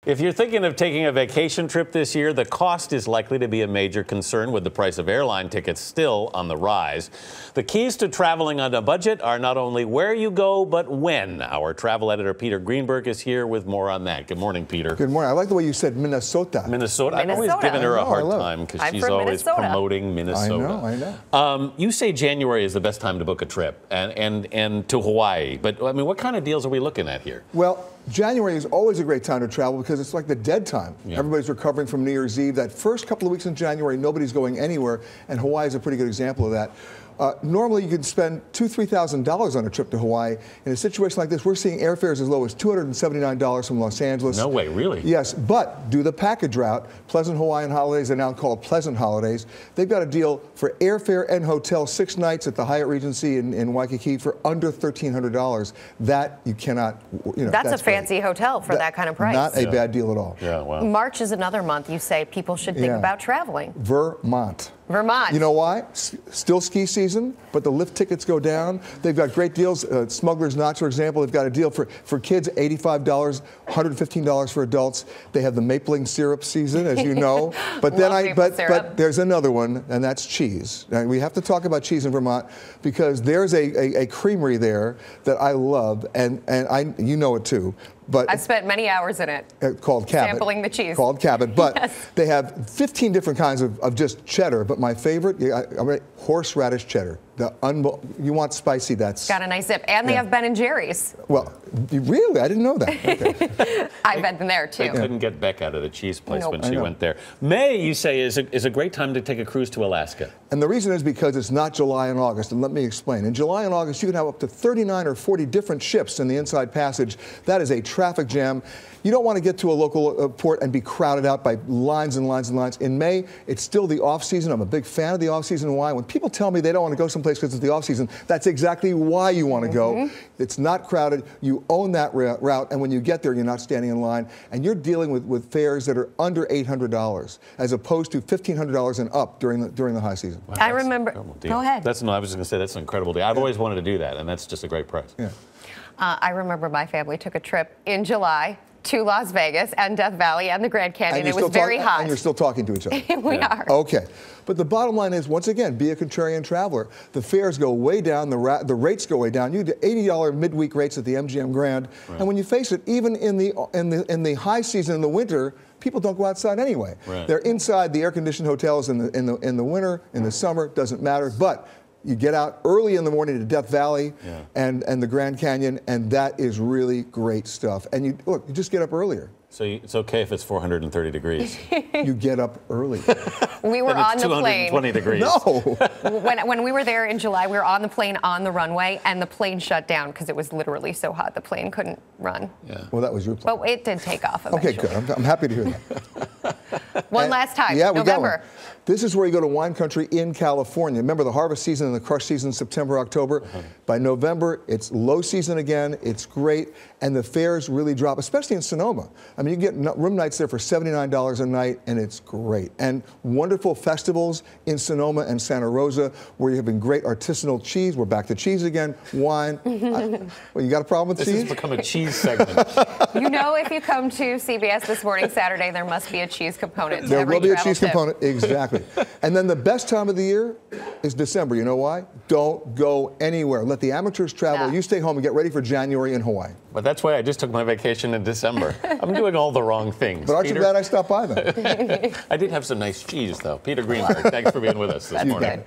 If you're thinking of taking a vacation trip this year, the cost is likely to be a major concern, with the price of airline tickets still on the rise. The keys to traveling on a budget are not only where you go, but when. Our travel editor, Peter Greenberg, is here with more on that. Good morning, Peter. Good morning. I like the way you said Minnesota. Minnesota. I've always given her a hard time because she's always promoting Minnesota. I know. You say January is the best time to book a trip and to Hawaii. But, I mean, what kind of deals are we looking at here? Well, January is always a great time to travel because it's like the dead time. Yeah. Everybody's recovering from New Year's Eve. That first couple of weeks in January, nobody's going anywhere, and Hawaii is a pretty good example of that. Normally, you could spend $2,000 to $3,000 on a trip to Hawaii. In a situation like this, we're seeing airfares as low as $279 from Los Angeles. No way, really? Yes, but do the package route. Pleasant Hawaiian Holidays are now called Pleasant Holidays. They've got a deal for airfare and hotel 6 nights at the Hyatt Regency in Waikiki for under $1,300. That you cannot, That's a fancy hotel for that kind of price. Not a bad deal at all. Yeah, wow. March is another month you say people should think about traveling. Vermont. You know why? Still ski season, but the lift tickets go down. They've got great deals. Smuggler's Notch, for example, they've got a deal for kids, $85, $115 for adults. They have the mapling syrup season, as you know. But then but there's another one, and that's cheese. Now, we have to talk about cheese in Vermont because there's a creamery there that I love, and you know it too. But I've spent many hours in it. Called Cabot. Sampling the cheese. Called Cabot. But yes. They have 15 different kinds of just cheddar. But my favorite, horseradish cheddar. You want spicy, that's... Got a nice zip. And they have Ben & Jerry's. Well, really? I didn't know that. Okay. I've been there, too. They couldn't get Beck out of the cheese place when she went there. May, you say, is a great time to take a cruise to Alaska. And the reason is because it's not July and August. And let me explain. In July and August, you can have up to 39 or 40 different ships in the Inside Passage. That is a traffic jam. You don't want to get to a local port and be crowded out by lines and lines and lines. In May, it's still the off-season. I'm a big fan of the off-season. Why? When people tell me they don't want to go someplace because it's the off-season, that's exactly why you want to go. It's not crowded. You own that route, and when you get there, you're not standing in line, and you're dealing with fares that are under $800, as opposed to $1,500 and up during the high season. Wow, I remember. Go ahead. I was just going to say that's an incredible deal. I've always wanted to do that, and that's just a great price. Yeah. I remember my family took a trip in July to Las Vegas and Death Valley and the Grand Canyon. It was very hot. And you're still talking to each other. We are. Okay. But the bottom line is, once again, be a contrarian traveler. The fares go way down. The rates go way down. You get $80 midweek rates at the MGM Grand. Right. And when you face it, even in the high season in the winter, people don't go outside anyway. Right. They're inside the air-conditioned hotels in the winter, in the summer, doesn't matter. But you get out early in the morning to Death Valley and the Grand Canyon, and that is really great stuff. And you just get up earlier. So it's okay if it's 430 degrees. You get up early. We were on the plane. 220 degrees. No. When we were there in July, we were on the plane on the runway, and the plane shut down because it was literally so hot the plane couldn't run. Yeah. Well, that was your plane. But it did take off eventually. Okay, good. I'm happy to hear that. One last time. Yeah, we got November. one. This is where you go to wine country in California. Remember the harvest season and the crush season, September, October. By November, it's low season again. It's great, and the fares really drop, especially in Sonoma. I mean, you get room nights there for $79 a night, and it's great. And wonderful festivals in Sonoma and Santa Rosa, where you're having great artisanal cheese. We're back to cheese again. Wine. Well, you got a problem with cheese? This has become a cheese segment. You know, if you come to CBS This Morning Saturday, there must be a cheese component to There every will be a travel cheese tip. component, exactly. And then the best time of the year is December. You know why? Don't go anywhere. Let the amateurs travel. You stay home and get ready for January in Hawaii. But that's why I just took my vacation in December. I'm doing all the wrong things. But aren't Peter? you glad I stopped by then? I did have some nice cheese, though. Peter Greenberg, thanks for being with us this morning.